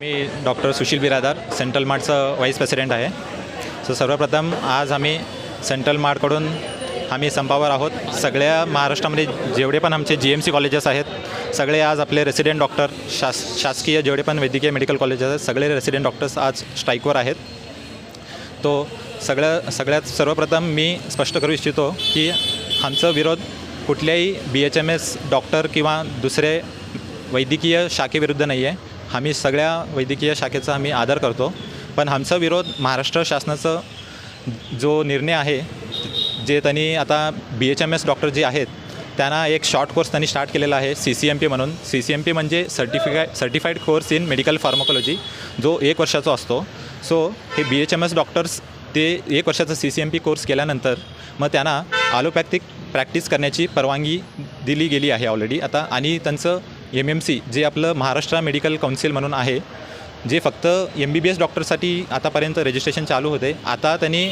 मी doctor Sushil Biradar central मार्टचं vice president आहे. सर्वप्रथम आज आम्ही सेंट्रल मार्टकडून संपावर आहोत. सगळ्या महाराष्ट्रामध्ये जेवढे पण आमचे GMC कॉलेजेस आहेत सगळे आज आपले रेसिडेंट डॉक्टर शासकीय जेवढे पण वैद्यकीय मेडिकल कॉलेजेस आहेत सगळे रेसिडेंट डॉक्टर्स आज स्ट्राईकवर आहेत. सगळ्यात सर्वप्रथम मी स्पष्ट करू इच्छितो की आमचा विरोध कुठल्याही BHMS डॉक्टर किंवा दुसरे वैद्यकीय शाखेविरुद्ध नाही आहे. आम्ही सगळ्या वैद्यकीय शाखेचा आम्ही आदर करतो, पण आमचा विरोध महाराष्ट्र शासनाचं जो निर्णय आहे जे त्यांनी आता BHMS डॉक्टर जे आहेत त्यांना एक शॉर्ट कोर्स त्यांनी स्टार्ट केलेला आहे CCMP म्हणून. CCMP म्हणजे certified course in medical pharmacology, जो 1 वर्षाचा असतो. हे BHMS डॉक्टर्स ते 1 वर्षाचा CCMP कोर्स केल्यानंतर मग त्यांना ॲलोपॅथिक प्रॅक्टिस करण्याची परवानगी दिली गेली आहे ऑलरेडी आता. आणि त्यांचं MMC जे आपलं महाराष्ट्र मेडिकल काउन्सिल म्हणून आहे, जे फक्त MBBS डॉक्टरसाठी आतापर्यंत रजिस्ट्रेशन चालू होते, आता त्यांनी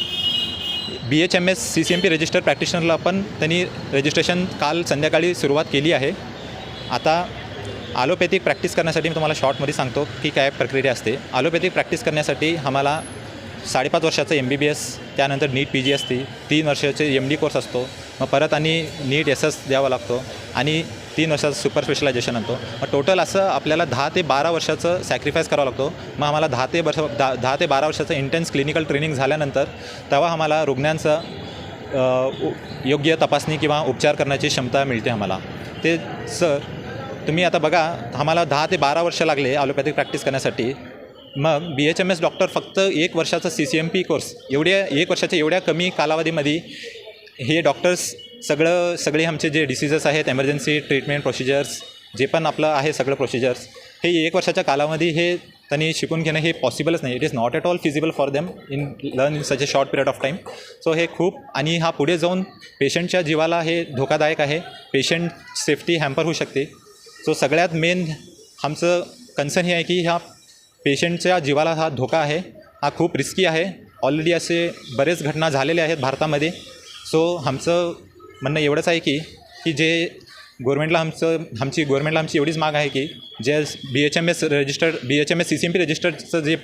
BHMS CCMP रजिस्टर प्रॅक्टिशनरला पण त्यांनी रजिस्ट्रेशन काल संध्याकाळी सुरुवात केली आहे. आता ॲलोपॅथिक प्रॅक्टिस करण्यासाठी मी तुम्हाला शॉर्टमध्ये सांगतो की काय प्रक्रिया असते. ॲलोपॅथिक प्रॅक्टिस करण्यासाठी आम्हाला 5.5 वर्षाचं MBBS, त्यानंतर नीट PG असते, 3 वर्षाचे MD कोर्स असतो, मग परत आणि नीट SS द्यावा लागतो आणि 3 वर्षाचं सुपर स्पेशलायझेशन आणतो. मग टोटल असं आपल्याला 10 ते 12 वर्षाचं सॅक्रिफाईस करावं लागतो. मग आम्हाला 10 ते 12 वर्षाचं इंटेन्स क्लिनिकल ट्रेनिंग झाल्यानंतर तेव्हा आम्हाला रुग्णांचं योग्य तपासणी किंवा उपचार करण्याची क्षमता मिळते आम्हाला. ते सर तुम्ही आता बघा, आम्हाला 10 ते 12 वर्ष लागले ॲलोपॅथिक प्रॅक्टिस करण्यासाठी. मग BHMS डॉक्टर फक्त 1 वर्षाचा CCMP कोर्स, 1 वर्षाच्या एवढ्या कमी कालावधीमध्ये हे डॉक्टर्स सगळे आमचे जे डिसीजेस आहेत, एमर्जन्सी ट्रीटमेंट प्रोसिजर्स जे पण आपलं आहे सगळं प्रोसिजर्स, हे 1 वर्षाच्या कालावधी हे त्यांनी शिकून घेणं हे पॉसिबलच नाही. It is not at all feasible for them in learn in such a short period of time. हे खूप, आणि हा पुढे जाऊन पेशंटच्या जीवाला हे धोकादायक आहे. पेशंट सेफ्टी हॅम्पर होऊ शकते. सगळ्यात मेन आमचं कन्सर्न हे आहे की ह्या पेशंटच्या जीवाला हा धोका आहे, हा खूप रिस्की आहे. ऑलरेडी असे बरेच घटना झालेले आहेत भारतामध्ये. आमचं म्हणणं एवढंच आहे की जे गव्हर्नमेंटला आमची एवढीच माग आहे की जे BHMS CCMP रजिस्टरचं जे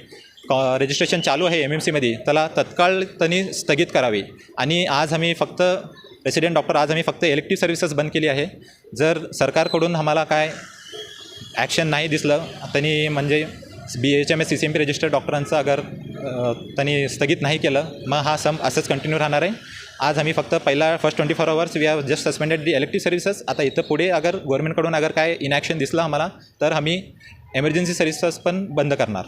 रजिस्ट्रेशन चालू आहे MMCमध्ये त्याला तत्काळ त्यांनी स्थगित करावे. आणि आज आम्ही फक्त रेसिडेंट डॉक्टर आम्ही फक्त इलेक्टिव्ह सर्व्हिसेस बंद केली आहे. जर सरकारकडून आम्हाला काय ॲक्शन नाही दिसलं त्यांनी, म्हणजे BHMS CCMP रजिस्टर डॉक्टरांचं अगर त्यांनी स्थगित नाही केलं, मग हा संप असंच कंटिन्यू राहणार आहे. आज आम्ही फक्त first 24 hours we have just suspended the elective services. आता इथं पुढे अगर गव्हर्नमेंटकडून काय इनॅक्शन दिसलं आम्हाला तर आम्ही एमर्जन्सी सर्व्हिसेस पण बंद करणार.